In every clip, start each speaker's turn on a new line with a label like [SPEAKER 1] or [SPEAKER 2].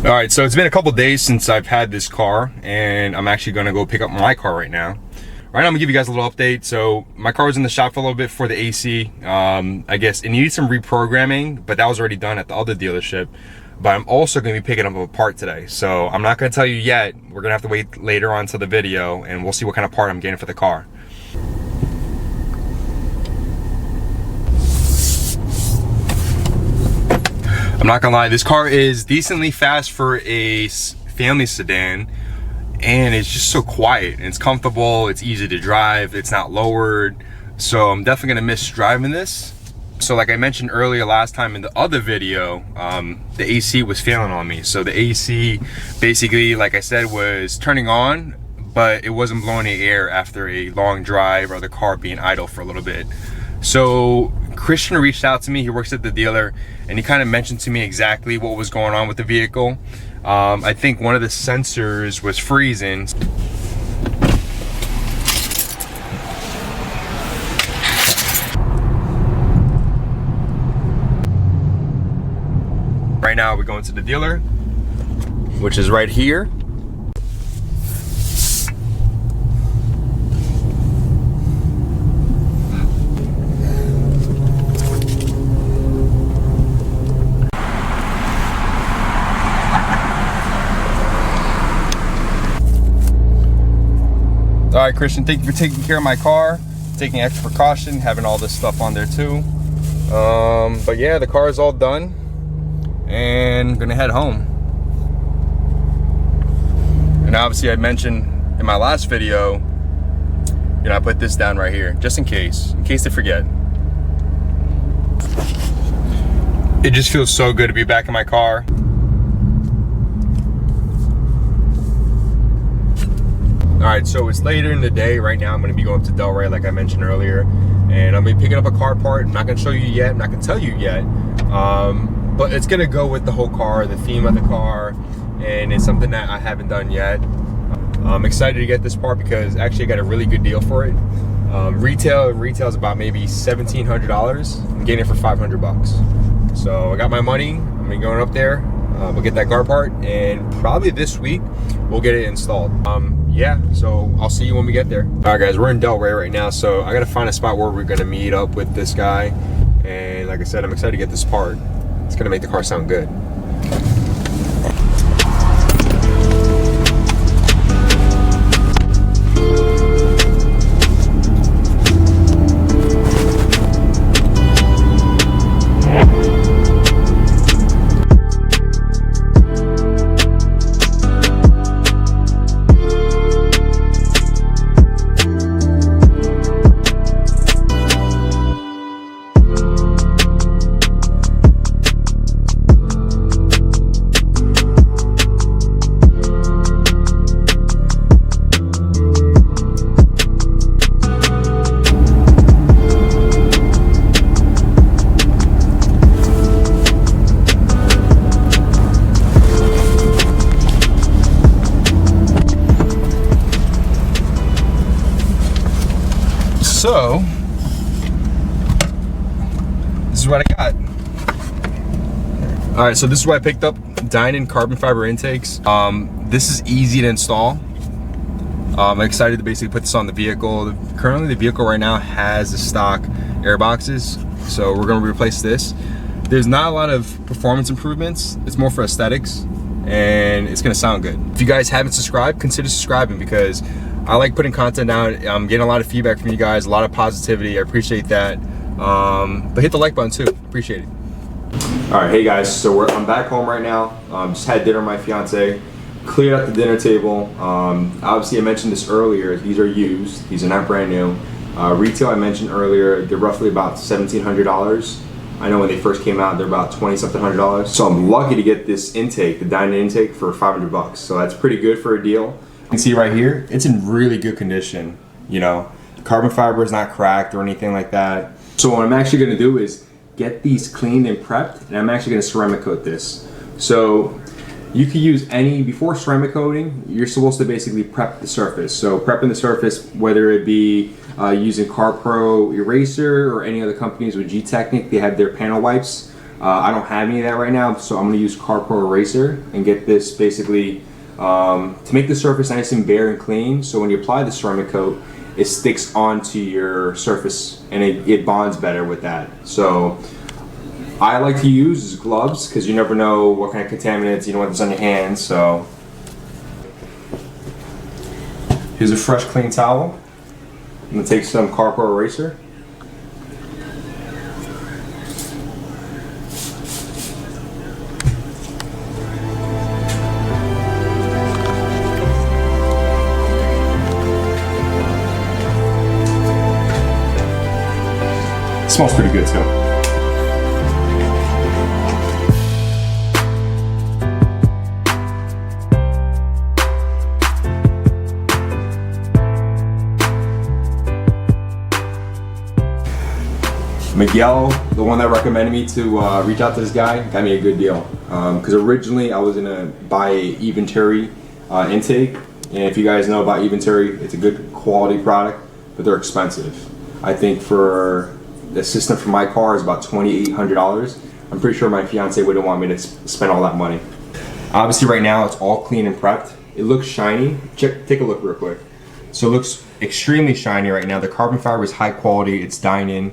[SPEAKER 1] All right, so it's been a couple days since I've had this car, and I'm actually gonna go pick up my car right now. Right now, I'm gonna give you guys a little update. So my car was in the shop for a little bit for the AC. I guess it needed some reprogramming, but that was already done at the other dealership. But I'm also gonna be picking up a part today. So I'm not gonna tell you yet. We're gonna have to wait later on to the video, and we'll see what kind of part I'm getting for the car. I'm not gonna lie, this car is decently fast for a family sedan, and it's just so quiet and it's comfortable, it's easy to drive, it's not lowered, so I'm definitely gonna miss driving this. So like I mentioned earlier last time in the other video, the AC was failing on me. So the AC basically, like I said, was turning on, but it wasn't blowing the air after a long drive or the car being idle for a little bit. So Christian reached out to me, he works at the dealer, and he kind of mentioned to me exactly what was going on with the vehicle. I think one of the sensors was freezing. Right now we're going to the dealer, which is right here. All right, Christian, thank you for taking care of my car, taking extra precaution, having all this stuff on there too. But yeah, the car is all done, and I'm gonna head home. And obviously I mentioned in my last video, you know, I put this down right here, just in case they forget. It just feels so good to be back in my car. All right, so it's later in the day. Right now I'm gonna be going to Delray, like I mentioned earlier, and I'm gonna be picking up a car part. I'm not gonna show you yet, I'm not gonna tell you yet, but it's gonna go with the whole car, the theme of the car, and it's something that I haven't done yet. I'm excited to get this part because actually I got a really good deal for it. Retail's about maybe $1,700. I'm getting it for 500 bucks. So I got my money, I'm gonna be going up there. We'll get that car part, and probably this week we'll get it installed. Yeah, so I'll see you when we get there. All right guys, we're in Delray right now, so I gotta find a spot where we're gonna meet up with this guy. And like I said, I'm excited to get this part. It's gonna make the car sound good. So, this is what I got. All right, so this is what I picked up, Dinan Carbon Fiber Intakes. This is easy to install. I'm excited to basically put this on the vehicle. Currently, the vehicle right now has the stock airboxes, so we're gonna replace this. There's not a lot of performance improvements. It's more for aesthetics, and it's gonna sound good. If you guys haven't subscribed, consider subscribing because I like putting content out. I'm getting a lot of feedback from you guys, a lot of positivity. I appreciate that. But hit the like button too, appreciate it. All right, hey guys, so I'm back home right now. Just had dinner with my fiance, cleared out the dinner table. Obviously I mentioned this earlier, these are used, these are not brand new. Retail I mentioned earlier, they're roughly about $1,700. I know when they first came out, they're about $20-something $100. So I'm lucky to get this intake, the Dinan intake, for 500 bucks. So that's pretty good for a deal. You can see right here, it's in really good condition. You know, the carbon fiber is not cracked or anything like that. So what I'm actually gonna do is get these cleaned and prepped, and I'm actually gonna ceramic coat this. So you can use any, before ceramic coating, you're supposed to basically prep the surface. So prepping the surface, whether it be using CarPro Eraser or any other companies with G-Technic, they have their panel wipes. I don't have any of that right now, so I'm going to use Carpro Eraser and get this basically to make the surface nice and bare and clean, so when you apply the ceramic coat, it sticks onto your surface and it bonds better with that. So I like to use gloves because you never know what kind of contaminants, you don't want this on your hands. So here's a fresh clean towel. I'm going to take some Carpro Eraser. Smells pretty good too. Miguel, the one that recommended me to reach out to this guy, got me a good deal. Because originally I was gonna buy a Eventuri intake, and if you guys know about Eventuri, it's a good quality product, but they're expensive. I think for the system for my car is about $2,800. I'm pretty sure my fiance wouldn't want me to spend all that money. Obviously right now it's all clean and prepped. It looks shiny. Take a look real quick. So it looks extremely shiny right now. The carbon fiber is high quality. It's Dinan.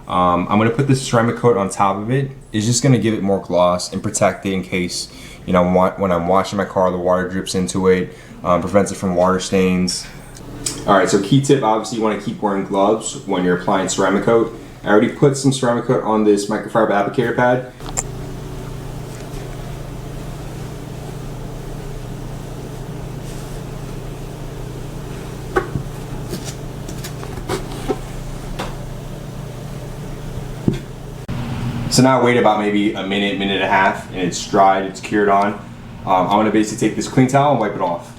[SPEAKER 1] I'm gonna put this ceramic coat on top of it. It's just gonna give it more gloss and protect it in case, you know, when I'm washing my car, the water drips into it, prevents it from water stains. All right, so key tip, obviously you wanna keep wearing gloves when you're applying ceramic coat. I already put some ceramic coat on this Microfiber Applicator Pad. So now I wait about maybe a minute, minute and a half, and it's dried, it's cured on. I'm gonna basically take this clean towel and wipe it off.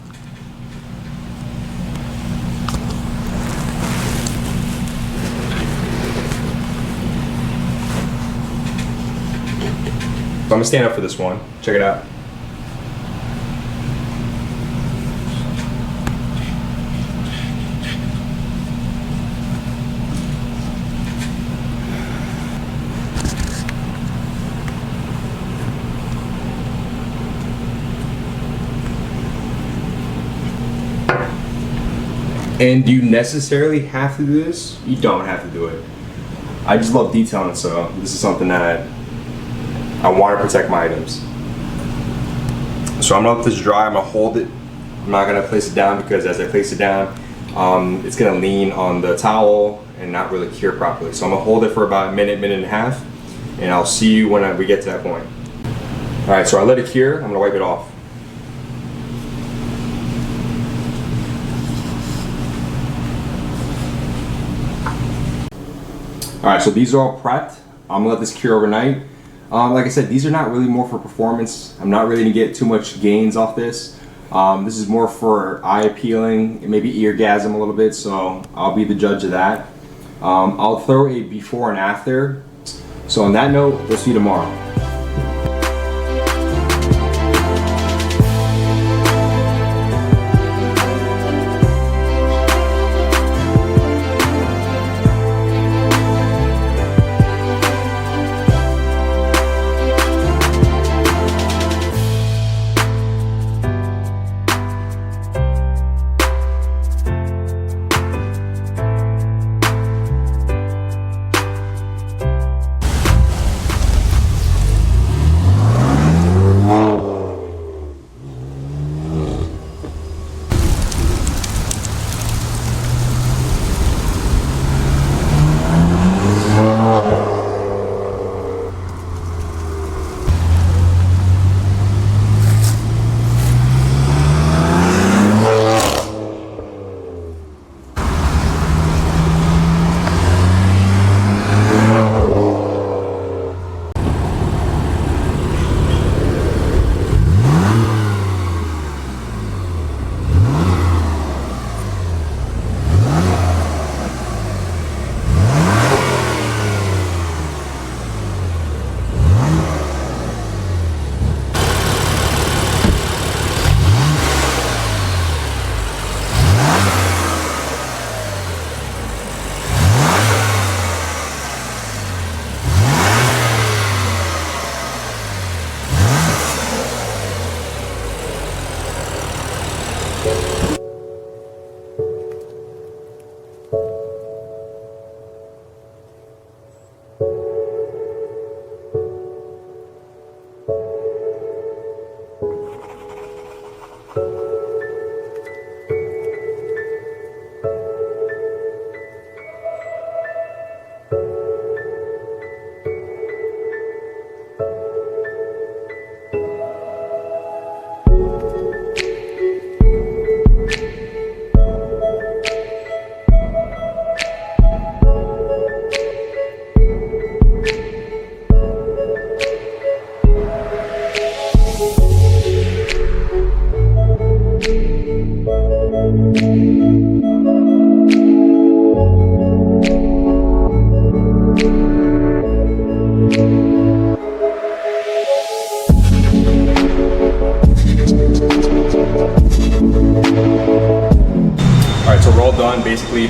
[SPEAKER 1] So I'm gonna stand up for this one. Check it out. And do you necessarily have to do this? You don't have to do it. I just love detailing, so this is something that I want to protect my items. So I'm gonna let this dry, I'm gonna hold it. I'm not gonna place it down because as I place it down, it's gonna lean on the towel and not really cure properly. So I'm gonna hold it for about a minute, minute and a half, and I'll see you when we get to that point. All right, so I let it cure, I'm gonna wipe it off. All right, so these are all prepped. I'm gonna let this cure overnight. Like I said, these are not really more for performance. I'm not really gonna get too much gains off this. This is more for eye appealing, maybe eargasm a little bit, so I'll be the judge of that. I'll throw a before and after. So on that note, we'll see you tomorrow.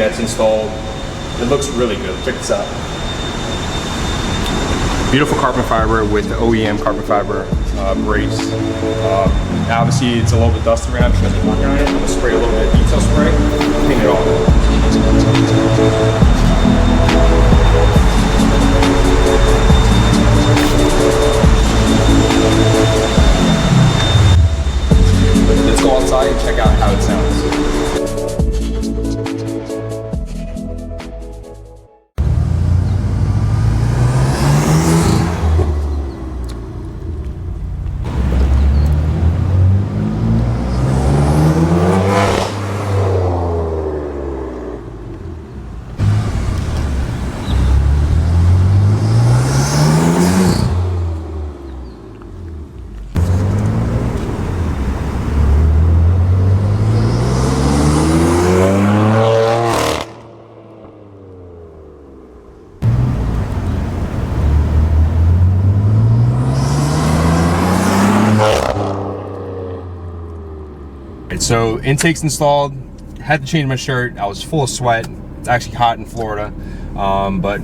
[SPEAKER 1] that's installed. It looks really good. Check this out. Beautiful carbon fiber with the OEM carbon fiber brace. Obviously, it's a little bit dusty right now because I'm working on it. I'm gonna spray a little bit of detail spray, clean it off. Let's go outside and check out how it sounds. So intakes installed, had to change my shirt. I was full of sweat. It's actually hot in Florida, but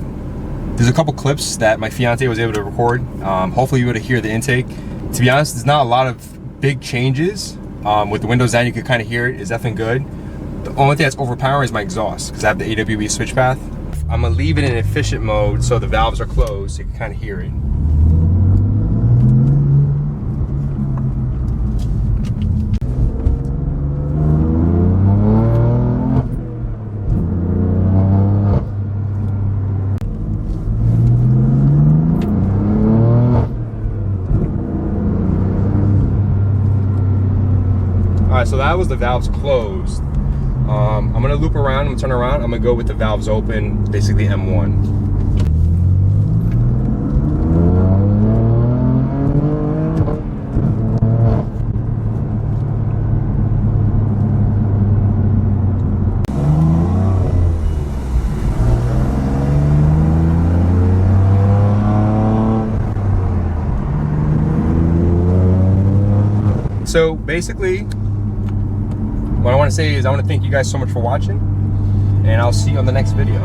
[SPEAKER 1] there's a couple clips that my fiance was able to record. Hopefully you would hear the intake. To be honest, there's not a lot of big changes. With the windows down, you can kind of hear it. It's definitely good. The only thing that's overpowering is my exhaust, because I have the AWB switch path. I'm gonna leave it in efficient mode so the valves are closed so you can kind of hear it. Alright, so that was the valves closed. I'm gonna loop around, I'm gonna turn around, I'm gonna go with the valves open, basically M1. So basically, what I want to say is I want to thank you guys so much for watching, and I'll see you on the next video.